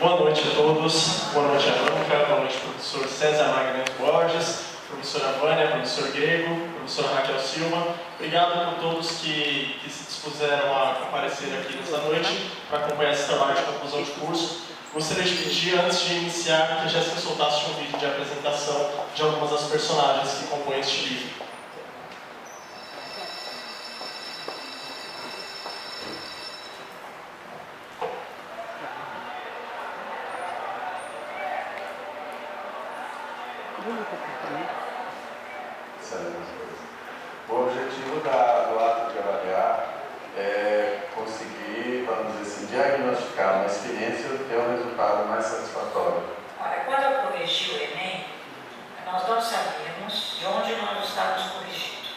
Boa noite a todos, boa noite à banca, boa noite professor César Magnete Borges, professora Vânia, professor Grego, professora Raquel Silva. Obrigado por todos que se dispuseram a comparecer aqui nesta noite para acompanhar esse trabalho de conclusão de curso. Gostaria de pedir, antes de iniciar, que a Jéssica soltasse um vídeo de apresentação de algumas das personagens que compõem este livro. O objetivo do ato de avaliar é conseguir, vamos dizer assim, diagnosticar uma experiência e ter um resultado mais satisfatório. Olha, quando eu corrigi o Enem, nós não sabíamos de onde nós estávamos corrigindo.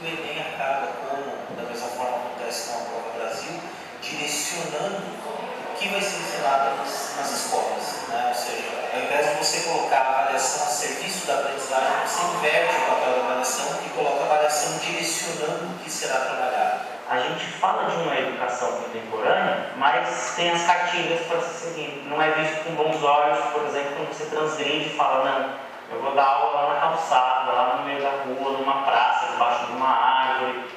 O Enem acaba, como da mesma forma acontece com a Prova Brasil, direcionando o que vai ser ensinado nas escolas, né? Ou seja, ao invés de você colocar a avaliação a serviço da aprendizagem, você inverte o papel da avaliação e coloca a avaliação direcionando o que será trabalhado. A gente fala de uma educação contemporânea, mas tem as cartilhas para se seguir. Não é visto com bons olhos, por exemplo, quando você transgride e fala, não, eu vou dar aula lá na calçada, lá no meio da rua, numa praça, debaixo de uma árvore.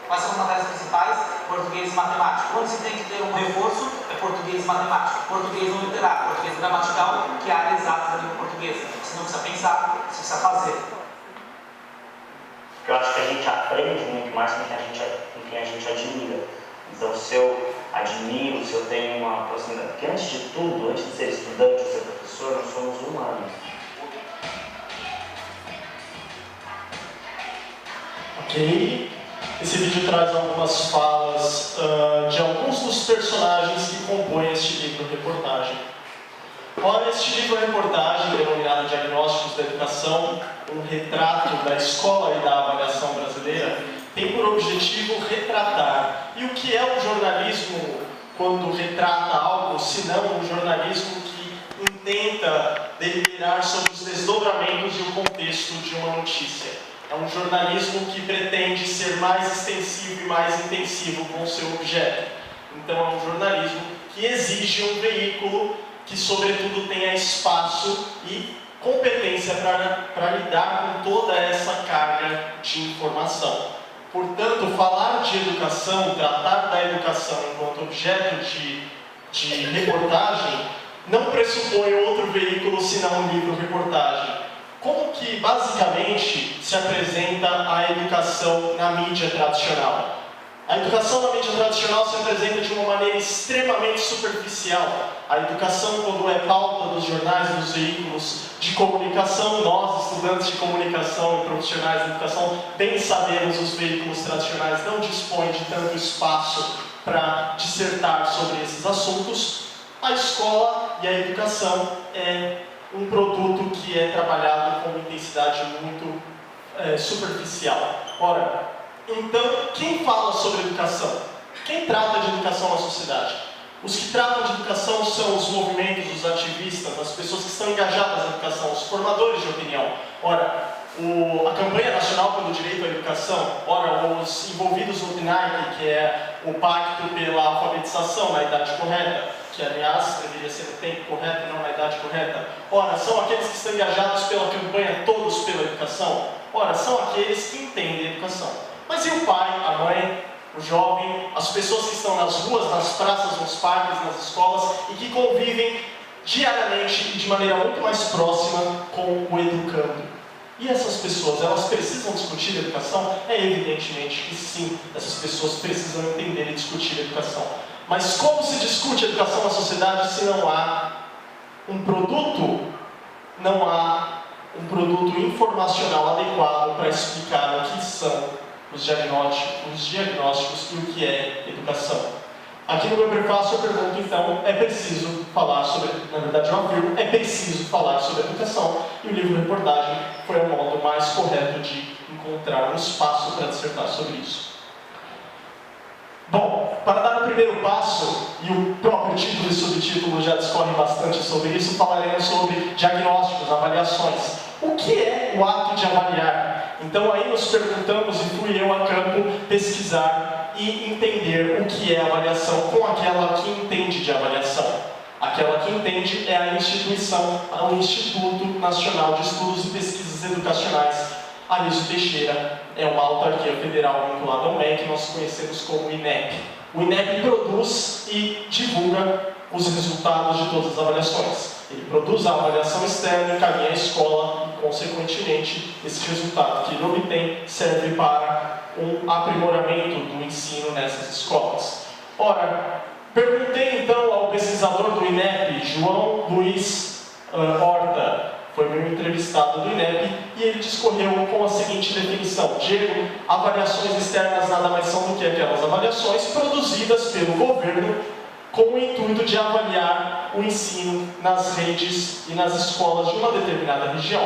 Quais são as matérias principais? Português e matemática. Quando se tem que ter um reforço, é português e matemática. Português não literário, português gramatical, que é a área exata da língua portuguesa. Você não precisa pensar, você precisa fazer. Eu acho que a gente aprende muito mais com quem a gente admira. Então, se eu admiro, se eu tenho uma proximidade... Porque antes de tudo, antes de ser estudante ou ser professor, nós somos humanos. Ok. Esse vídeo traz algumas falas de alguns dos personagens que compõem este livro-reportagem. Ora, este livro-reportagem, denominado Diagnósticos da Educação, um retrato da escola e da avaliação brasileira, tem por objetivo retratar. E o que é o jornalismo quando retrata algo, senão um jornalismo que intenta deliberar sobre os desdobramentos e o contexto de uma notícia? É um jornalismo que pretende ser mais extensivo e mais intensivo com o seu objeto. Então é um jornalismo que exige um veículo que, sobretudo, tenha espaço e competência para lidar com toda essa carga de informação. Portanto, falar de educação, tratar da educação enquanto objeto de reportagem, não pressupõe outro veículo senão um livro-reportagem. Como que, basicamente, se apresenta a educação na mídia tradicional? A educação na mídia tradicional se apresenta de uma maneira extremamente superficial. A educação, quando é pauta dos jornais, dos veículos de comunicação, nós, estudantes de comunicação e profissionais de educação, bem sabemos os veículos tradicionais não dispõem de tanto espaço para dissertar sobre esses assuntos. A escola e a educação é um produto que é trabalhado com uma intensidade muito superficial. Ora, então, quem fala sobre educação? Quem trata de educação na sociedade? Os que tratam de educação são os movimentos, os ativistas, as pessoas que estão engajadas na educação, os formadores de opinião. Ora, a campanha nacional pelo direito à educação, ora, os envolvidos no PNAE, que é o pacto pela alfabetização na idade correta, que, aliás, deveria ser no tempo correto e não na idade correta. Ora, são aqueles que estão engajados pela campanha Todos pela Educação. Ora, são aqueles que entendem a educação. Mas e o pai, a mãe, o jovem, as pessoas que estão nas ruas, nas praças, nos parques, nas escolas e que convivem diariamente e de maneira muito mais próxima com o educando? E essas pessoas, elas precisam discutir a educação? É evidentemente que sim, essas pessoas precisam entender e discutir a educação. Mas como se discute a educação na sociedade se não há um produto, não há um produto informacional adequado para explicar o que são os diagnósticos e o que é educação? Aqui no meu prefácio eu pergunto, então, é preciso falar sobre, na verdade eu afirmo, é preciso falar sobre educação, e o livro-reportagem foi o modo mais correto de encontrar um espaço para dissertar sobre isso. Bom, para dar o primeiro passo, e o próprio título e subtítulo já discorrem bastante sobre isso, falaremos sobre diagnósticos, avaliações. O que é o ato de avaliar? Então aí nos perguntamos, e fui eu a campo pesquisar e entender o que é avaliação com aquela que entende de avaliação. Aquela que entende é a instituição, o Instituto Nacional de Estudos e Pesquisas Educacionais, Anísio Teixeira, é uma autarquia federal vinculada ao MEC, que nós conhecemos como INEP. O INEP produz e divulga os resultados de todas as avaliações. Ele produz a avaliação externa, encaminha a escola e, consequentemente, esse resultado que ele obtém serve para um aprimoramento do ensino nessas escolas. Ora, perguntei então ao pesquisador do INEP, João Luiz Horta, foi meu entrevistado do INEP, e ele discorreu com a seguinte definição: Diego, avaliações externas nada mais são do que aquelas avaliações produzidas pelo governo com o intuito de avaliar o ensino nas redes e nas escolas de uma determinada região.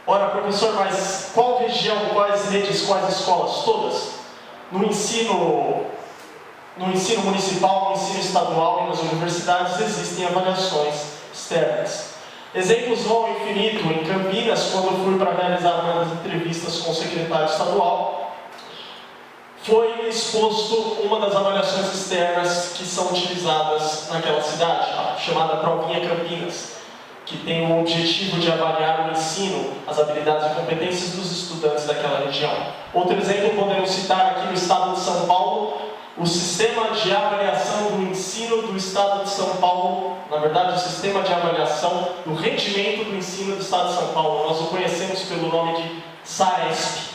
Ora, professor, mas qual região, quais redes, quais escolas? Todas. No ensino municipal, no ensino estadual e nas universidades existem avaliações externas. Exemplos vão ao infinito. Em Campinas, quando eu fui para realizar uma das entrevistas com o secretário estadual, foi exposto uma das avaliações externas que são utilizadas naquela cidade, chamada Provinha Campinas, que tem o objetivo de avaliar o ensino, as habilidades e competências dos estudantes daquela região. Outro exemplo podemos citar aqui no estado de São Paulo, o Sistema de Avaliação do Ensino do Estado de São Paulo, na verdade, o Sistema de Avaliação do Rendimento do Ensino do Estado de São Paulo. Nós o conhecemos pelo nome de SAESP.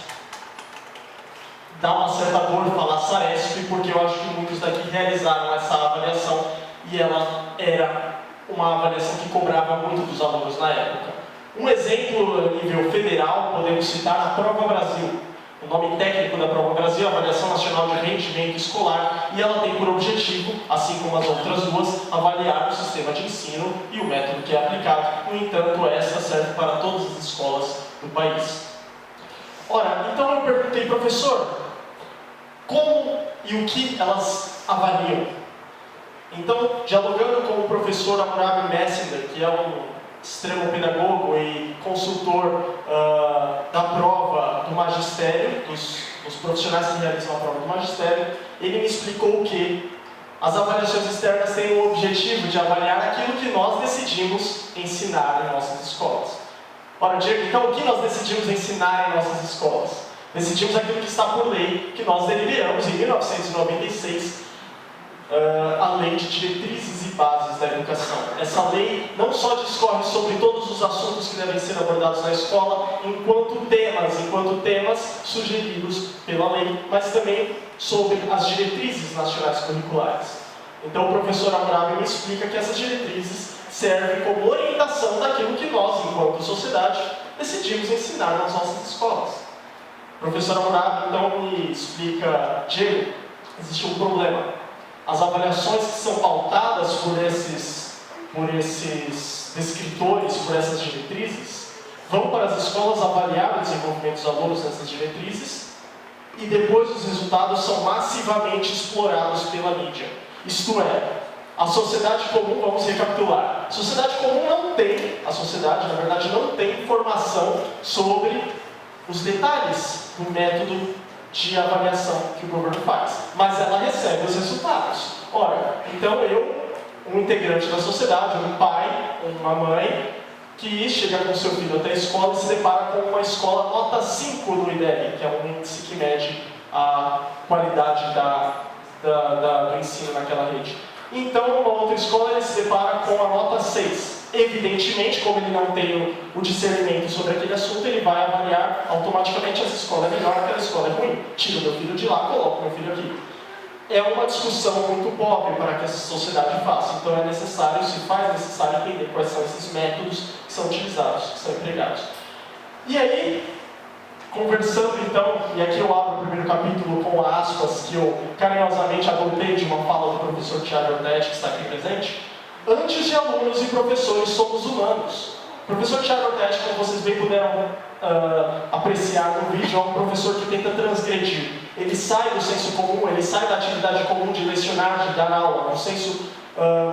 Dá uma certa dor falar SAESP, porque eu acho que muitos daqui realizaram essa avaliação e ela era uma avaliação que cobrava muito dos alunos na época. Um exemplo a nível federal, podemos citar a Prova Brasil. O nome técnico da Prova Brasil é a Avaliação Nacional de Rendimento Escolar, e ela tem por objetivo, assim como as outras duas, avaliar o sistema de ensino e o método que é aplicado. No entanto, essa serve para todas as escolas do país. Ora, então eu perguntei, professor, como e o que elas avaliam? Então, dialogando com o professor Amurabi Messender, que é um extremo pedagogo e consultor da prova do magistério, dos profissionais que realizam a prova do magistério, ele me explicou que as avaliações externas têm o objetivo de avaliar aquilo que nós decidimos ensinar em nossas escolas. Ora, Diego, então o que nós decidimos ensinar em nossas escolas? Decidimos aquilo que está por lei, que nós deliberamos em 1996, a Lei de Diretrizes e Bases da Educação. Essa lei não só discorre sobre todos os assuntos que devem ser abordados na escola, enquanto temas sugeridos pela lei, mas também sobre as diretrizes nacionais curriculares. Então o professor Amurabi me explica que essas diretrizes servem como orientação daquilo que nós, enquanto sociedade, decidimos ensinar nas nossas escolas. O professor Amurabi então me explica, Diego, existe um problema. As avaliações que são pautadas por esses descritores, por essas diretrizes, vão para as escolas avaliar o desenvolvimento dos alunos nessas diretrizes e depois os resultados são massivamente explorados pela mídia. Isto é, a sociedade comum, vamos recapitular, a sociedade comum a sociedade, na verdade, não tem informação sobre os detalhes do método de avaliação que o governo faz, mas ela recebe os resultados. Ora, então eu, um integrante da sociedade, um pai, uma mãe, que chega com seu filho até a escola e se depara com uma escola nota 5 no IDEB, que é um índice que mede a qualidade do ensino naquela rede. Então, numa outra escola, ele se depara com a nota 6. Evidentemente, como ele não tem o discernimento sobre aquele assunto, ele vai avaliar automaticamente essa escola é melhor, aquela escola é ruim. Tira o meu filho de lá, coloca o meu filho aqui. É uma discussão muito pobre para que essa sociedade faça. Então se faz necessário entender quais são esses métodos que são utilizados, que são empregados. E aí, conversando então, e aqui eu abro o primeiro capítulo com aspas que eu carinhosamente adotei de uma fala do professor Tiago Ortetti, que está aqui presente. Antes de alunos e professores, somos humanos. O professor Tiago Ortetti, como vocês bem puderam apreciar no vídeo, é um professor que tenta transgredir. Ele sai do senso comum, ele sai da atividade comum de lecionar, de dar aula, do senso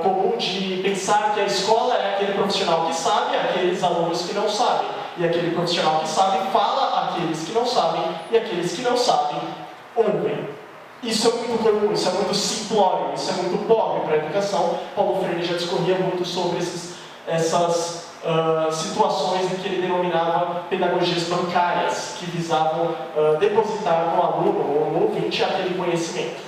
comum de pensar que a escola é aquele profissional que sabe, aqueles alunos que não sabem. E aquele profissional que sabe fala àqueles que não sabem, e aqueles que não sabem ouvem. Isso é muito comum, isso é muito simplório, isso é muito pobre para a educação. Paulo Freire já discorria muito sobre essas situações em que ele denominava pedagogias bancárias, que visavam depositar no aluno ou no ouvinte aquele conhecimento.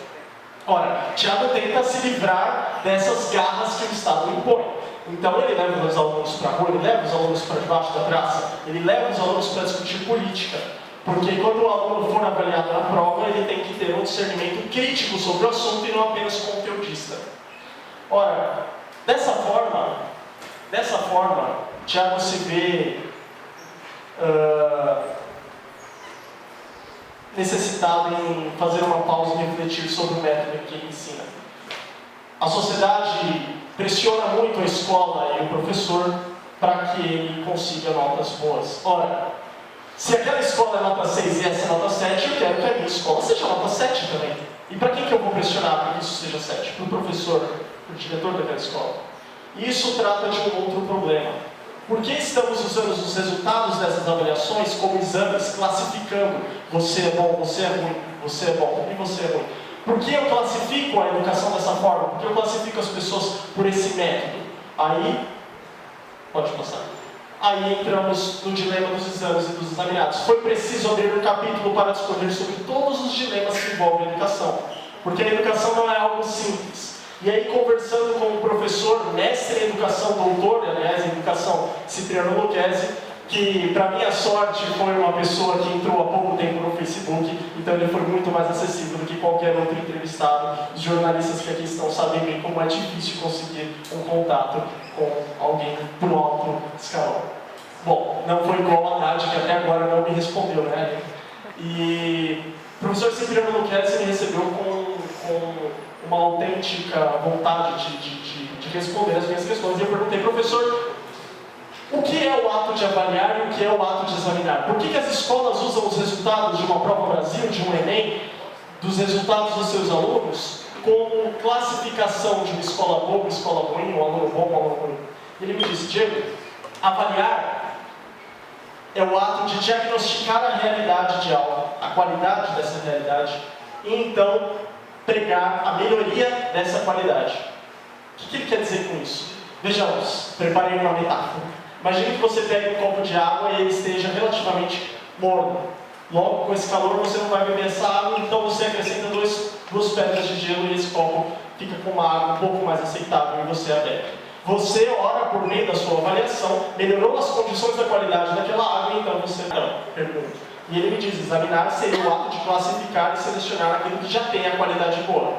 Ora, Tiago tenta se livrar dessas garras que o Estado impõe. Então ele leva os alunos para a rua, ele leva os alunos para debaixo da praça, ele leva os alunos para discutir política. Porque quando o aluno for avaliado na prova, ele tem que ter um discernimento crítico sobre o assunto e não apenas conteudista. Ora, dessa forma, Tiago se vê necessitado em fazer uma pausa e refletir sobre o método que ele ensina. A sociedade pressiona muito a escola e o professor para que ele consiga notas boas. Ora, se aquela escola é nota 6 e essa é nota 7, eu quero que a minha escola seja nota 7 também. E para quem que eu vou pressionar para que isso seja 7? Para o professor, para o diretor daquela escola. E isso trata de um outro problema. Por que estamos usando os resultados dessas avaliações como exames, classificando você é bom, você é ruim, você é bom e você é ruim? Por que eu classifico a educação dessa forma? Por que eu classifico as pessoas por esse método? Aí, pode passar. Aí entramos no dilema dos exames e dos examinados. Foi preciso abrir um capítulo para discorrer sobre todos os dilemas que envolvem a educação. Porque a educação não é algo simples. E aí, conversando com um professor, mestre em educação, doutor, aliás, em educação, Cipriano Lucchesi, que, para minha sorte, foi uma pessoa que entrou há pouco tempo no Facebook, então ele foi muito mais acessível do que qualquer outro entrevistado. Os jornalistas que aqui estão sabem bem como é difícil conseguir um contato com alguém pro alto escalão. Bom, não foi igual a Haddad, que até agora não me respondeu, né? E o professor Cipriano Lucchesi me recebeu com uma autêntica vontade de responder as minhas questões. E eu perguntei, professor, o que é o ato de avaliar e o que é o ato de examinar? Por que as escolas usam os resultados de uma prova Brasil, de um Enem, dos resultados dos seus alunos, como classificação de uma escola boa, uma escola ruim, um aluno bom, um aluno ruim? Ele me disse, Diego, avaliar é o ato de diagnosticar a realidade de algo, a qualidade dessa realidade, e então pregar a melhoria dessa qualidade. O que ele quer dizer com isso? Vejamos, preparei uma metáfora. Imagine que você pegue um copo de água e ele esteja relativamente morno. Logo, com esse calor, você não vai beber essa água, então você acrescenta duas pedras de gelo e esse copo fica com uma água um pouco mais aceitável e você a bebe. Você, ora, por meio da sua avaliação, melhorou as condições da qualidade daquela água, então você pergunta. E ele me diz, examinar seria o ato de classificar e selecionar aquilo que já tem a qualidade boa.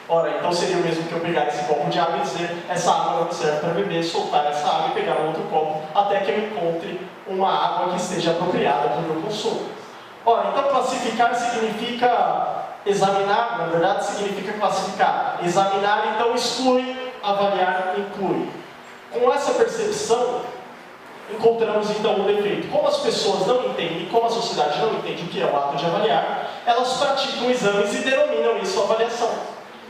Ora, então seria o mesmo que eu pegar esse copo de água e dizer, essa água não serve para beber, soltar essa água e pegar um outro copo, até que eu encontre uma água que esteja apropriada para o meu consumo. Ora, então classificar significa examinar, na verdade significa classificar. Examinar, então, exclui, avaliar, inclui. Com essa percepção, encontramos então um defeito. Como as pessoas não entendem, como a sociedade não entende o que é o ato de avaliar, elas praticam exames e denominam isso avaliação.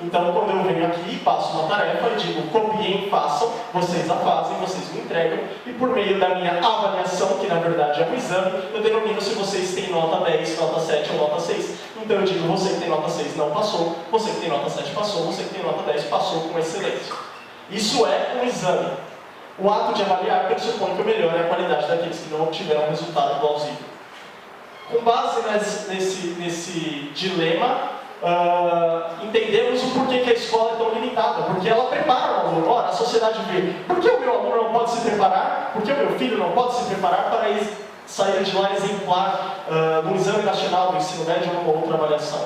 Então, quando eu venho aqui e passo uma tarefa, eu digo, copiem, façam, vocês a fazem, vocês me entregam, e por meio da minha avaliação, que na verdade é um exame, eu denomino se vocês têm nota 10, nota 7 ou nota 6. Então eu digo, você que tem nota 6 não passou, você que tem nota 7 passou, você que tem nota 10 passou com excelência. Isso é um exame. O ato de avaliar pressupõe que eu melhore a qualidade daqueles que não obtiveram um resultado plausível. Com base nesse dilema, entendemos o porquê que a escola é tão limitada, porque ela prepara o aluno. Ora, a sociedade vê, por que o meu aluno não pode se preparar, por que o meu filho não pode se preparar para sair de lá exemplar no exame nacional do ensino médio ou numa outra avaliação?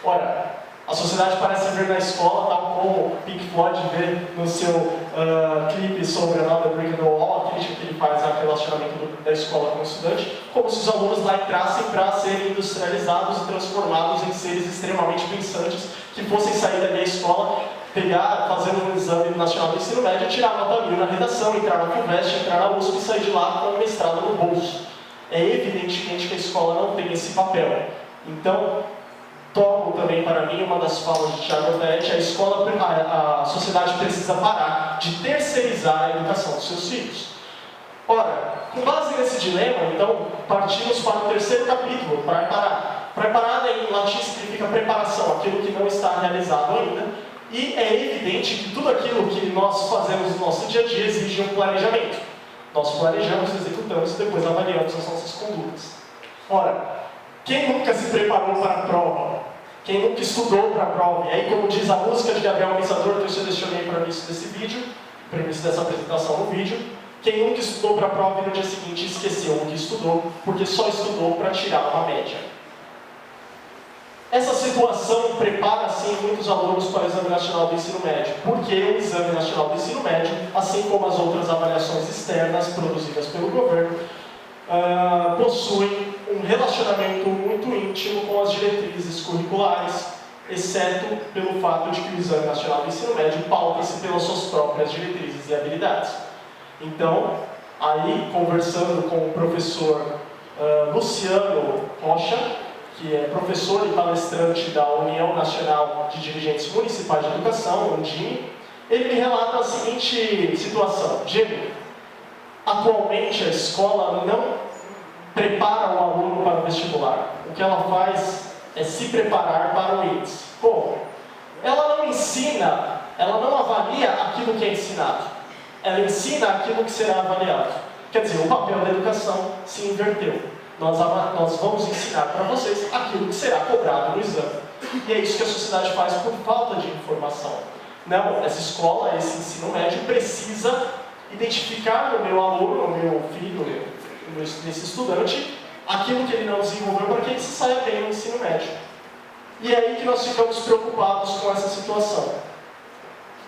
Ora, a sociedade parece ver na escola, tal como Pink Floyd vê no seu clipe sobre Another Brick in the Wall, a crítica que ele faz ao relacionamento da escola com o estudante, como se os alunos lá entrassem para serem industrializados e transformados em seres extremamente pensantes, que fossem sair da minha escola, pegar, fazer um exame nacional do ensino médio, tirar nota 1000 na redação, entrar na FUVEST, entrar na USP e sair de lá com um mestrado no bolso. É evidentemente que a escola não tem esse papel. Então, tomo também para mim uma das falas de Tiago Vetti, a sociedade precisa parar de terceirizar a educação dos seus filhos. Ora, com base nesse dilema, então, partimos para o terceiro capítulo, para Preparada em latim significa preparação, aquilo que não está realizado ainda. E é evidente que tudo aquilo que nós fazemos no nosso dia a dia exige um planejamento. Nós planejamos, executamos e depois avaliamos as nossas condutas. Ora, quem nunca se preparou para a prova? Quem nunca estudou para a prova? E aí, como diz a música de Gabriel Pensador, que eu selecionei para o início desse vídeo, para o início dessa apresentação no vídeo, quem nunca estudou para a prova e no dia seguinte esqueceu o que estudou, porque só estudou para tirar uma média. Essa situação prepara, sim, muitos alunos para o Exame Nacional do Ensino Médio, porque o Exame Nacional do Ensino Médio, assim como as outras avaliações externas produzidas pelo governo, possui um relacionamento muito íntimo com as diretrizes curriculares, exceto pelo fato de que o Exame Nacional do Ensino Médio pauta-se pelas suas próprias diretrizes e habilidades. Então, aí, conversando com o professor Luciano Rocha, que é professor e palestrante da União Nacional de Dirigentes Municipais de Educação, UNDIME, ele me relata a seguinte situação. Diego, atualmente a escola não prepara o aluno para o vestibular. O que ela faz é se preparar para o índice. Como? Ela não ensina, ela não avalia aquilo que é ensinado. Ela ensina aquilo que será avaliado. Quer dizer, o papel da educação se inverteu. Nós vamos ensinar para vocês aquilo que será cobrado no exame. E é isso que a sociedade faz por falta de informação. Não, essa escola, esse ensino médio precisa identificar no meu aluno, no meu filho, nesse estudante, aquilo que ele não desenvolveu para que ele se saia bem no ensino médio. E é aí que nós ficamos preocupados com essa situação.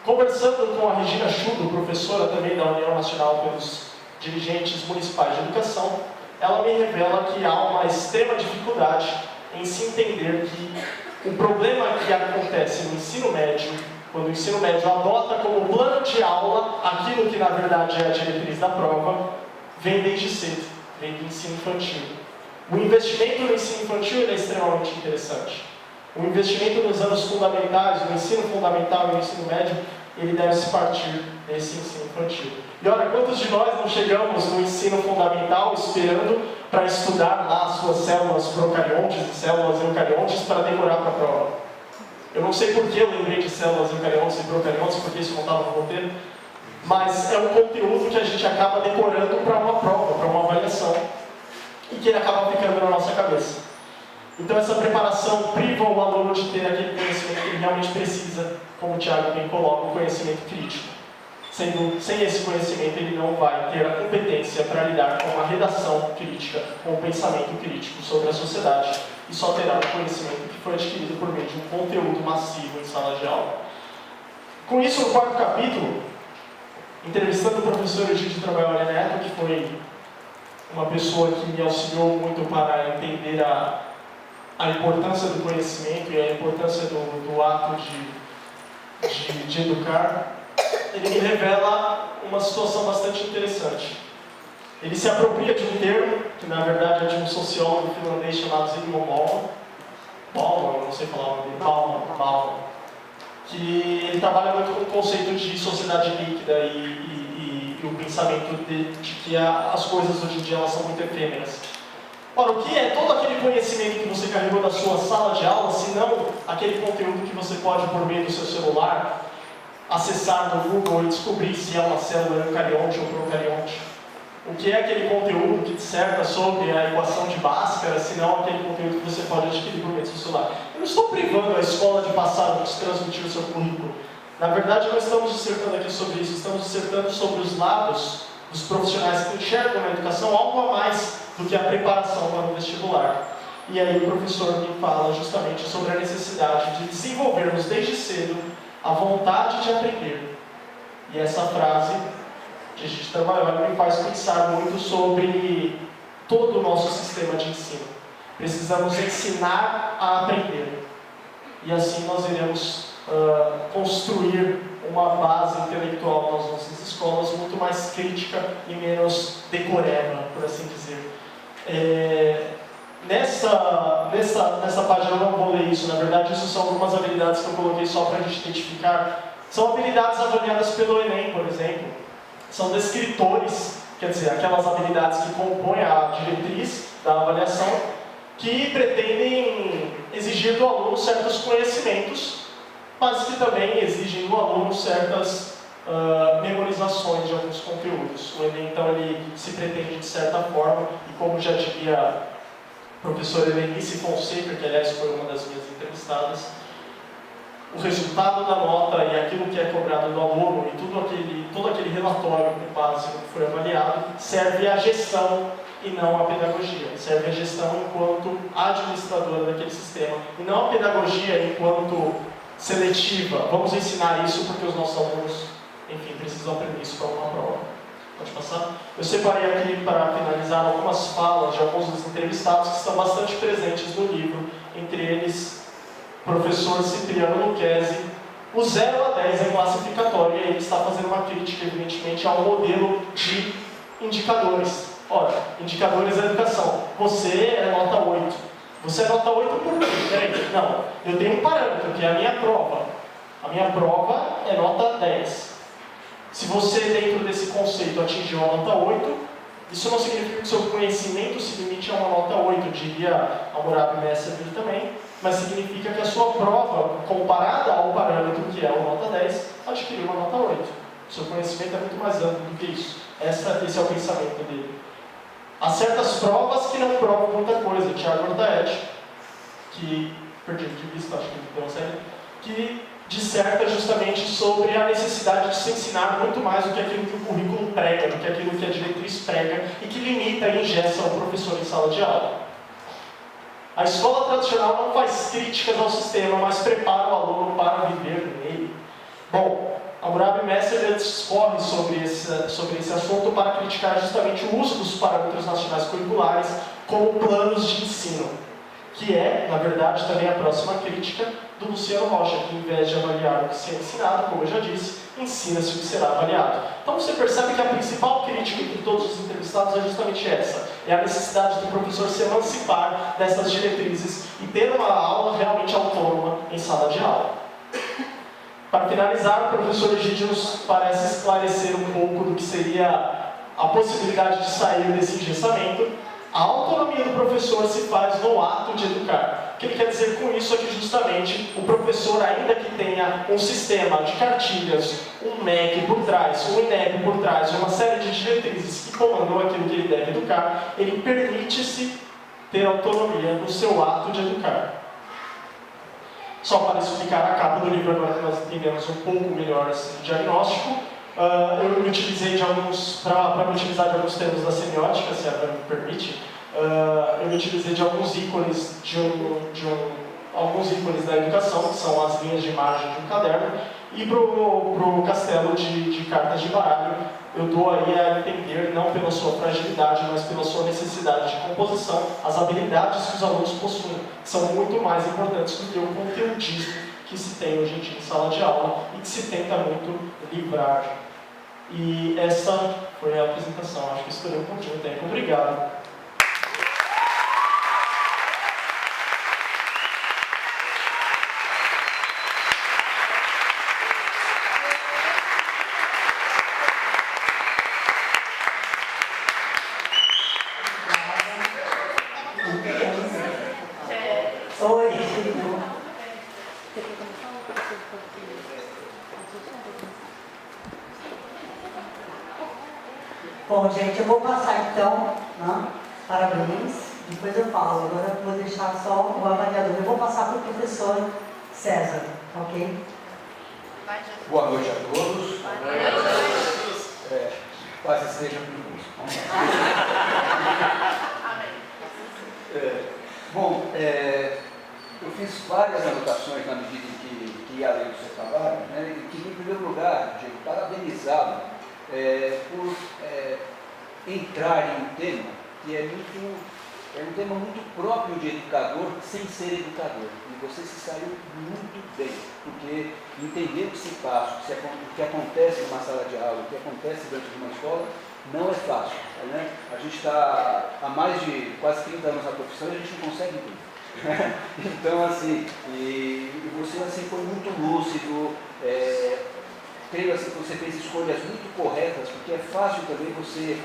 Conversando com a Regina Chudo, professora também da União Nacional pelos Dirigentes Municipais de Educação, ela me revela que há uma extrema dificuldade em se entender que o problema que acontece no ensino médio, quando o ensino médio adota como plano de aula aquilo que na verdade é a diretriz da prova, vem desde cedo, vem do ensino infantil. O investimento no ensino infantil é extremamente interessante. O investimento nos anos fundamentais, no ensino fundamental e no ensino médio, ele deve se partir desse ensino infantil. E olha, quantos de nós não chegamos no ensino fundamental esperando para estudar lá as suas células procariontes e células eucariontes para decorar para a prova? Eu não sei por que eu lembrei de células eucariontes e procariontes, porque isso não estava no roteiro, mas é um conteúdo que a gente acaba decorando para uma prova, para uma avaliação, e que ele acaba ficando na nossa cabeça. Então essa preparação priva o aluno de ter aquele conhecimento que ele realmente precisa, como o Thiago bem coloca, o conhecimento crítico. Sem esse conhecimento ele não vai ter a competência para lidar com a redação crítica, com o pensamento crítico sobre a sociedade, e só terá o conhecimento que foi adquirido por meio de um conteúdo massivo em sala de aula. Com isso, no quarto capítulo, entrevistando o professor Egídio Trabalho Neto, que foi uma pessoa que me auxiliou muito para entender a importância do conhecimento e a importância do ato de educar, ele me revela uma situação bastante interessante. Ele se apropria de um termo, que na verdade é de um sociólogo finlandês chamado Zygmunt Bauman, não sei falar o nome dele, Bauman, que ele trabalha muito com o conceito de sociedade líquida e o pensamento de que as coisas hoje em dia elas são muito efêmeras. Ora, o que é todo aquele conhecimento que você carregou da sua sala de aula, se não aquele conteúdo que você pode, por meio do seu celular, acessar no Google e descobrir se é uma célula eucarionte ou procarionte? O que é aquele conteúdo que disserta sobre a equação de Bhaskara, se não aquele conteúdo que você pode adquirir por meio do seu celular? Eu não estou privando a escola de passar, de transmitir o seu currículo. Na verdade, não estamos dissertando aqui sobre isso, estamos dissertando sobre os lados dos profissionais que enxergam na educação algo a mais do que a preparação para o vestibular. E aí o professor me fala justamente sobre a necessidade de desenvolvermos desde cedo a vontade de aprender. E essa frase que a gente trabalhou me faz pensar muito sobre todo o nosso sistema de ensino. Precisamos ensinar a aprender. E assim nós iremos construir uma base intelectual nas nossas escolas muito mais crítica e menos decoreba, por assim dizer. Nessa página eu não vou ler isso, na verdade isso são algumas habilidades que eu coloquei só para a gente identificar. São habilidades avaliadas pelo Enem, por exemplo. São descritores, quer dizer, aquelas habilidades que compõem a diretriz da avaliação, que pretendem do aluno certos conhecimentos, mas que também exigem do aluno certas memorizações de alguns conteúdos. O Enem, então, ele se pretende de certa forma, e como já diria a professora Helenice Fonseca, que aliás foi uma das minhas entrevistadas, o resultado da nota e aquilo que é cobrado do aluno e todo aquele relatório básico que foi avaliado serve à gestão e não à pedagogia. Serve à gestão enquanto administradora daquele sistema e não à pedagogia enquanto seletiva. Vamos ensinar isso porque os nossos alunos, enfim, precisam aprender isso para uma prova. Pode passar? Eu separei aqui para finalizar algumas falas de alguns dos entrevistados que estão bastante presentes no livro, entre eles professor Cipriano Lucchesi. O 0 a 10 é classificatório e ele está fazendo uma crítica, evidentemente, ao modelo de indicadores. Ora, indicadores da educação. Você é nota 8. Você é nota 8 por quê? Peraí, não. Eu tenho um parâmetro, que é a minha prova. A minha prova é nota 10. Se você, dentro desse conceito, atingiu a nota 8, isso não significa que o seu conhecimento se limite a uma nota 8, diria a Murabi Messer também, mas significa que a sua prova, comparada ao parâmetro que é a nota 10, adquiriu uma nota 8. O seu conhecimento é muito mais amplo do que isso. Esse é o pensamento dele. Há certas provas que não provam muita coisa. Tiago Ortaed, que, perdi de vista, acho que deu uma série, que disserta justamente sobre a necessidade de se ensinar muito mais do que aquilo que o currículo prega, do que aquilo que a diretriz prega e que limita e engessa o professor em sala de aula. A escola tradicional não faz críticas ao sistema, mas prepara o aluno para viver nele. Bom, a Murabi Messer discorre sobre esse assunto para criticar justamente o uso dos parâmetros nacionais curriculares como planos de ensino, que é, na verdade, também a próxima crítica do Luciano Rocha, que, em vez de avaliar o que se é ensinado, como eu já disse, ensina-se o que será avaliado. Então você percebe que a principal crítica entre todos os entrevistados é justamente essa. É a necessidade do professor se emancipar dessas diretrizes e ter uma aula realmente autônoma em sala de aula. Para finalizar, o professor Egídio nos parece esclarecer um pouco do que seria a possibilidade de sair desse engessamento. A autonomia do professor se faz no ato de educar. O que ele quer dizer com isso é que justamente o professor, ainda que tenha um sistema de cartilhas, um MEC por trás, um INEP por trás, uma série de diretrizes que comandam aquilo que ele deve educar, ele permite-se ter autonomia no seu ato de educar. Só para explicar a capa do livro, agora que nós entendemos um pouco melhor esse diagnóstico, eu me utilizei para me utilizar de alguns termos da semiótica, se a Ana me permite, eu me utilizei de alguns ícones alguns ícones da educação, que são as linhas de imagem de um caderno, e para o castelo de cartas de baralho, eu dou aí a entender, não pela sua fragilidade, mas pela sua necessidade de composição, as habilidades que os alunos possuem, que são muito mais importantes do que o conteudismo que se tem hoje em dia em sala de aula e que se tenta muito livrar. E essa foi a apresentação. Acho que estourei um pouquinho o tempo. Obrigado. Bom, gente, eu vou passar então, né? Parabéns, depois eu falo, agora eu vou deixar só o avaliador. Eu vou passar para o professor César, ok? Boa noite a todos. Quase seja conosco. Bom, eu fiz várias anotações na medida em que ia ler o seu trabalho, né? E queria, em primeiro lugar, Diego, parabenizá-lo por entrar em um tema que é um tema muito próprio de educador sem ser educador. E você se saiu muito bem, porque entender o que se passa, o que acontece numa sala de aula, o que acontece dentro de uma escola, não é fácil. Né? A gente está há mais de quase 30 anos na profissão e a gente não consegue tudo. Então, assim, e você assim, foi muito lúcido, creio assim, que você fez escolhas muito corretas, porque é fácil também você,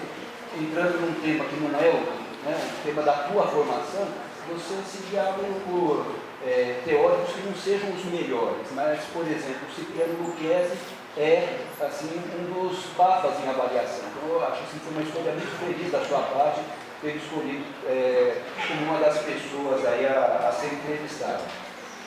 entrando num tema que não é o tema da tua formação, você se guiar por teóricos que não sejam os melhores, mas, por exemplo, o Cipriano Lucchesi é assim, um dos papas em avaliação. Então, eu acho que foi uma escolha muito feliz da sua parte ter escolhido como uma das pessoas aí a ser entrevistada.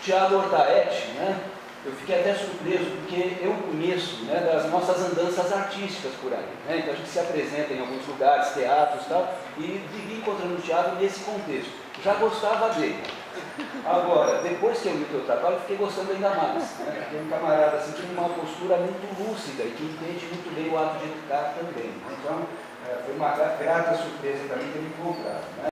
Tiago Ortaetti, né? Eu fiquei até surpreso porque eu conheço, né, das nossas andanças artísticas por aí, né? Então a gente se apresenta em alguns lugares, teatros e tal, e vivi encontrando o Tiago nesse contexto. Já gostava dele. Agora, depois que eu vi o teu trabalho, eu fiquei gostando ainda mais, né? Porque é um camarada assim, que tem uma postura muito lúcida e que entende muito bem o ato de educar também. Então, foi uma grata surpresa para mim ter me encontrado, né?